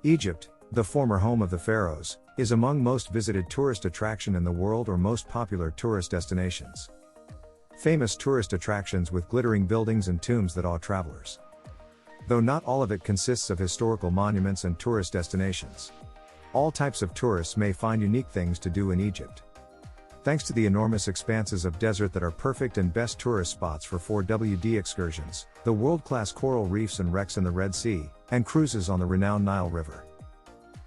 Egypt, the former home of the Pharaohs, is among most visited tourist attraction in the world or most popular tourist destinations. Famous tourist attractions with glittering buildings and tombs that awe travelers. Though not all of it consists of historical monuments and tourist destinations. All types of tourists may find unique things to do in Egypt. Thanks to the enormous expanses of desert that are perfect and best tourist spots for 4WD excursions, the world-class coral reefs and wrecks in the Red Sea, and cruises on the renowned Nile River.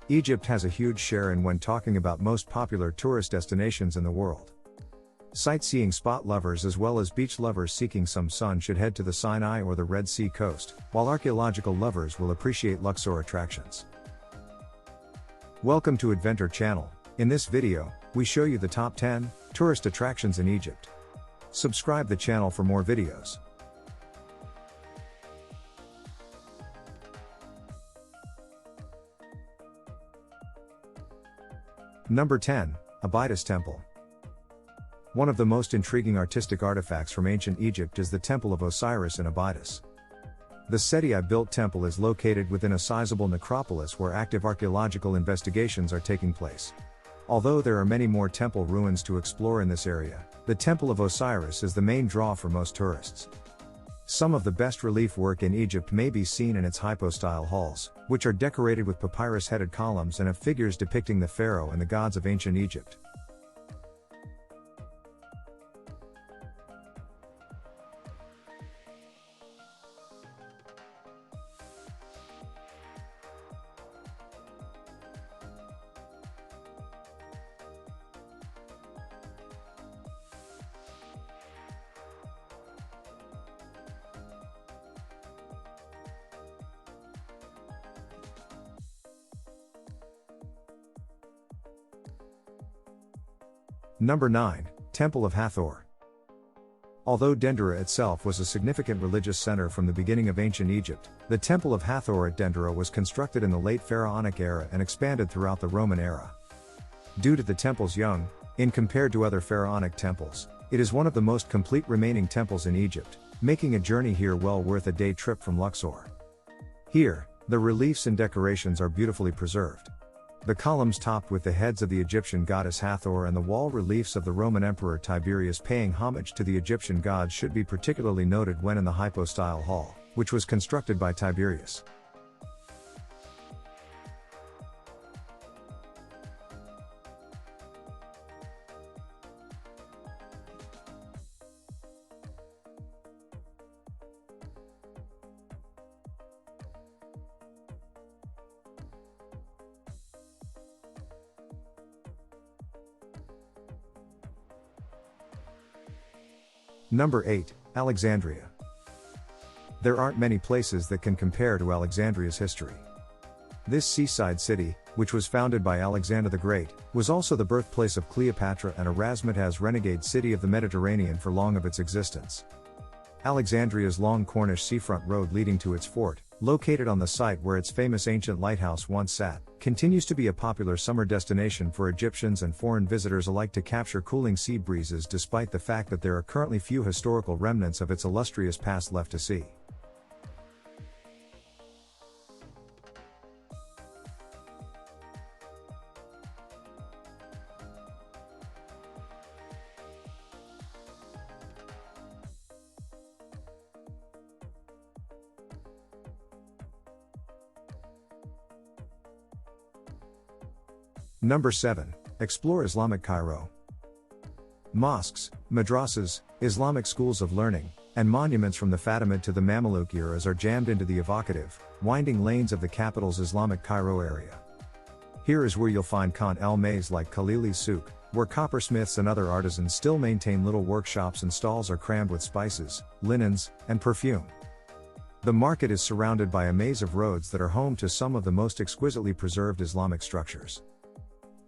Egypt has a huge share in when talking about most popular tourist destinations in the world. Sightseeing spot lovers as well as beach lovers seeking some sun should head to the Sinai or the Red Sea coast, while archaeological lovers will appreciate Luxor attractions. Welcome to Adventure Channel. In this video, we show you the top 10 tourist attractions in Egypt. Subscribe the channel for more videos. Number 10, Abydos Temple. One of the most intriguing artistic artifacts from ancient Egypt is the Temple of Osiris in Abydos. The Seti-built temple is located within a sizable necropolis where active archaeological investigations are taking place. Although there are many more temple ruins to explore in this area, the Temple of Osiris is the main draw for most tourists. Some of the best relief work in Egypt may be seen in its hypostyle halls, which are decorated with papyrus-headed columns and have figures depicting the pharaoh and the gods of ancient Egypt. Number 9, Temple of Hathor. Although Dendera itself was a significant religious center from the beginning of ancient Egypt, the Temple of Hathor at Dendera was constructed in the late Pharaonic era and expanded throughout the Roman era. Due to the temple's young, in compared to other Pharaonic temples, it is one of the most complete remaining temples in Egypt, making a journey here well worth a day trip from Luxor. Here, the reliefs and decorations are beautifully preserved. The columns topped with the heads of the Egyptian goddess Hathor and the wall reliefs of the Roman Emperor Tiberius paying homage to the Egyptian gods should be particularly noted when in the hypostyle hall, which was constructed by Tiberius. Number 8, Alexandria. There aren't many places that can compare to Alexandria's history. This seaside city, which was founded by Alexander the Great, was also the birthplace of Cleopatra and Erasmus' renegade city of the Mediterranean for long of its existence. Alexandria's long Cornish seafront road leading to its fort, located on the site where its famous ancient lighthouse once sat, continues to be a popular summer destination for Egyptians and foreign visitors alike to capture cooling sea breezes despite the fact that there are currently few historical remnants of its illustrious past left to see. Number 7, explore Islamic Cairo. Mosques, madrasas, Islamic schools of learning, and monuments from the Fatimid to the Mamluk eras are jammed into the evocative, winding lanes of the capital's Islamic Cairo area. Here is where you'll find Khan el-Mays like Khalili Souk, where coppersmiths and other artisans still maintain little workshops and stalls are crammed with spices, linens, and perfume. The market is surrounded by a maze of roads that are home to some of the most exquisitely preserved Islamic structures.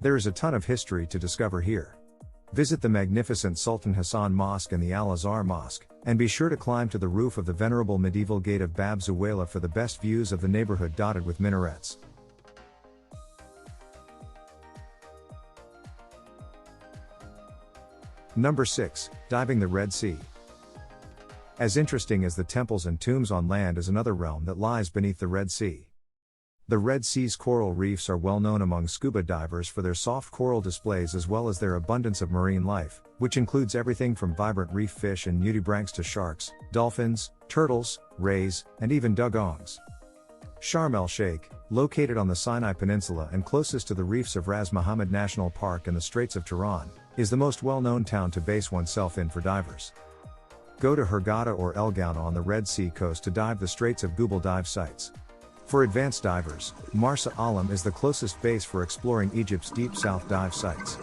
There is a ton of history to discover here. Visit the magnificent Sultan Hassan Mosque and the Al-Azhar Mosque, and be sure to climb to the roof of the venerable medieval gate of Bab Zuwayla for the best views of the neighborhood dotted with minarets. Number 6, diving the Red Sea. As interesting as the temples and tombs on land is another realm that lies beneath the Red Sea. The Red Sea's coral reefs are well known among scuba divers for their soft coral displays as well as their abundance of marine life, which includes everything from vibrant reef fish and nudibranchs to sharks, dolphins, turtles, rays, and even dugongs. Sharm el-Sheikh, located on the Sinai Peninsula and closest to the reefs of Ras Mohammed National Park and the Straits of Tiran, is the most well-known town to base oneself in for divers. Go to Hurghada or El Ghouta on the Red Sea coast to dive the Straits of Gubal dive sites. For advanced divers, Marsa Alam is the closest base for exploring Egypt's deep south dive sites.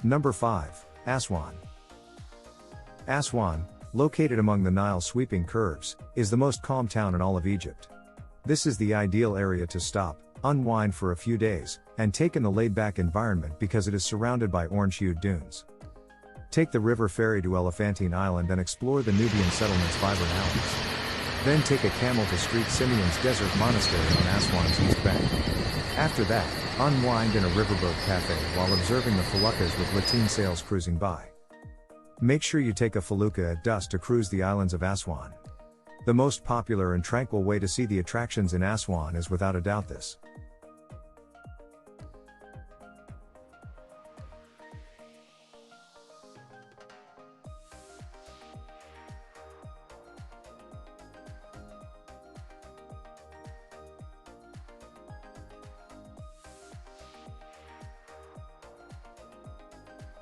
Number 5. Aswan. Aswan, located among the Nile's sweeping curves, is the most calm town in all of Egypt. This is the ideal area to stop, unwind for a few days, and take in the laid-back environment because it is surrounded by orange-hued dunes. Take the river ferry to Elephantine Island and explore the Nubian settlement's vibrant alleys. Then take a camel to Street Simeon's desert monastery on Aswan's east bank. After that, unwind in a riverboat cafe while observing the feluccas with lateen sails cruising by. Make sure you take a felucca at dusk to cruise the islands of Aswan. The most popular and tranquil way to see the attractions in Aswan is without a doubt this.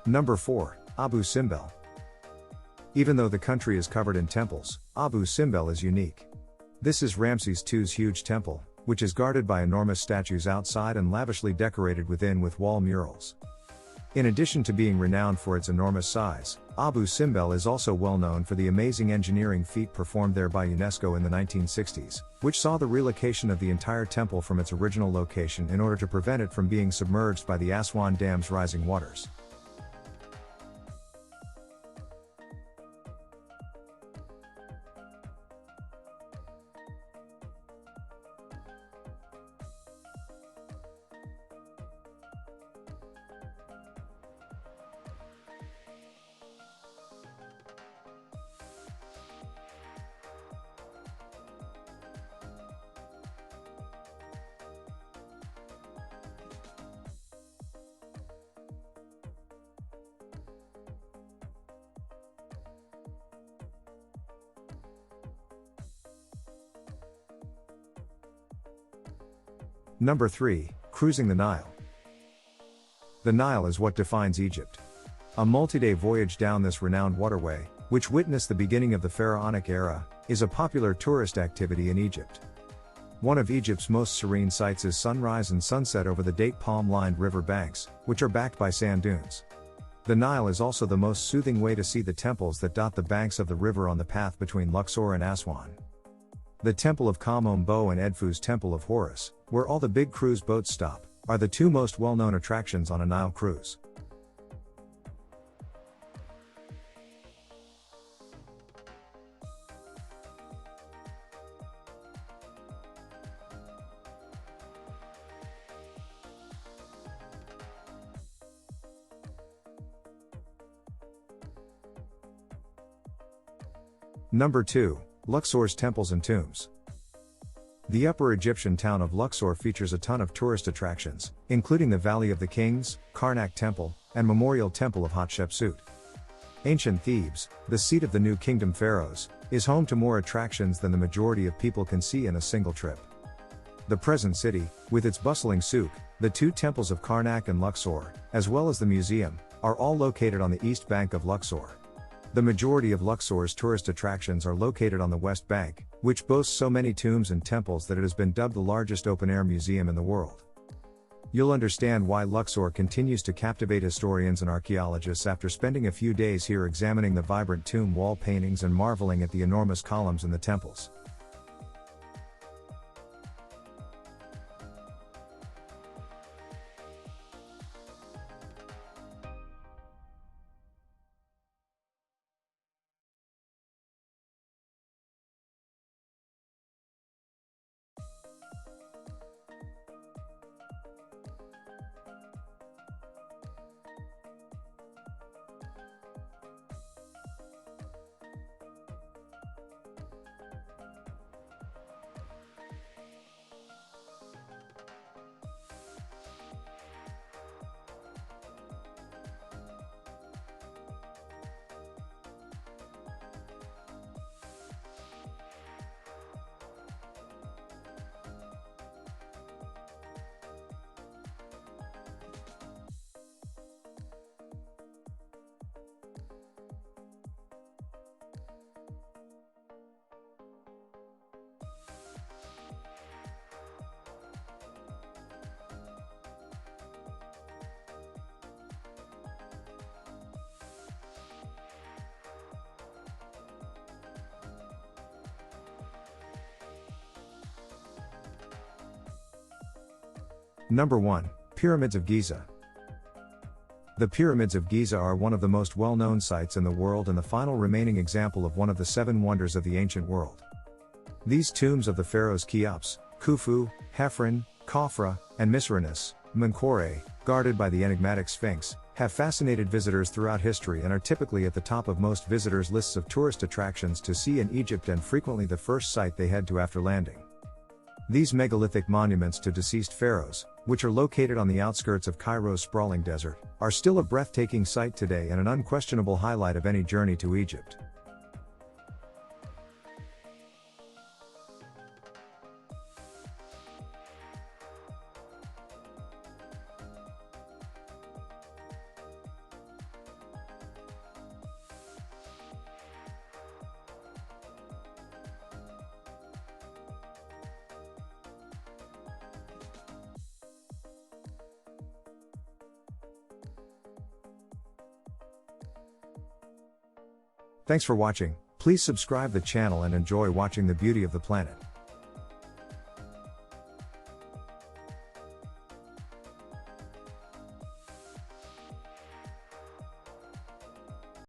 Number 4. Abu Simbel. Even though the country is covered in temples, Abu Simbel is unique. This is Ramses II's huge temple, which is guarded by enormous statues outside and lavishly decorated within with wall murals. In addition to being renowned for its enormous size, Abu Simbel is also well known for the amazing engineering feat performed there by UNESCO in the 1960s, which saw the relocation of the entire temple from its original location in order to prevent it from being submerged by the Aswan Dam's rising waters. Number 3. Cruising the Nile. The Nile is what defines Egypt. A multi-day voyage down this renowned waterway, which witnessed the beginning of the Pharaonic era, is a popular tourist activity in Egypt. One of Egypt's most serene sights is sunrise and sunset over the date palm-lined river banks, which are backed by sand dunes. The Nile is also the most soothing way to see the temples that dot the banks of the river on the path between Luxor and Aswan. The Temple of Ka-Mombo and Edfu's Temple of Horus, where all the big cruise boats stop, are the two most well-known attractions on a Nile cruise. Number 2. Luxor's temples and tombs. The Upper Egyptian town of Luxor features a ton of tourist attractions, including the Valley of the Kings, Karnak Temple, and Memorial Temple of Hatshepsut. Ancient Thebes, the seat of the New Kingdom pharaohs, is home to more attractions than the majority of people can see in a single trip. The present city, with its bustling souk, the two temples of Karnak and Luxor, as well as the museum, are all located on the east bank of Luxor. The majority of Luxor's tourist attractions are located on the West Bank, which boasts so many tombs and temples that it has been dubbed the largest open-air museum in the world. You'll understand why Luxor continues to captivate historians and archaeologists after spending a few days here examining the vibrant tomb wall paintings and marveling at the enormous columns in the temples. Number 1. Pyramids of Giza. The Pyramids of Giza are one of the most well-known sites in the world and the final remaining example of one of the 7 wonders of the ancient world. These tombs of the pharaohs Cheops, Khufu, Khafre, Khafre, and Mycerinus, Menkaure, guarded by the enigmatic Sphinx, have fascinated visitors throughout history and are typically at the top of most visitors' lists of tourist attractions to see in Egypt and frequently the first site they head to after landing. These megalithic monuments to deceased pharaohs, which are located on the outskirts of Cairo's sprawling desert, are still a breathtaking sight today and an unquestionable highlight of any journey to Egypt. Thanks for watching. Please subscribe the channel and enjoy watching the beauty of the planet.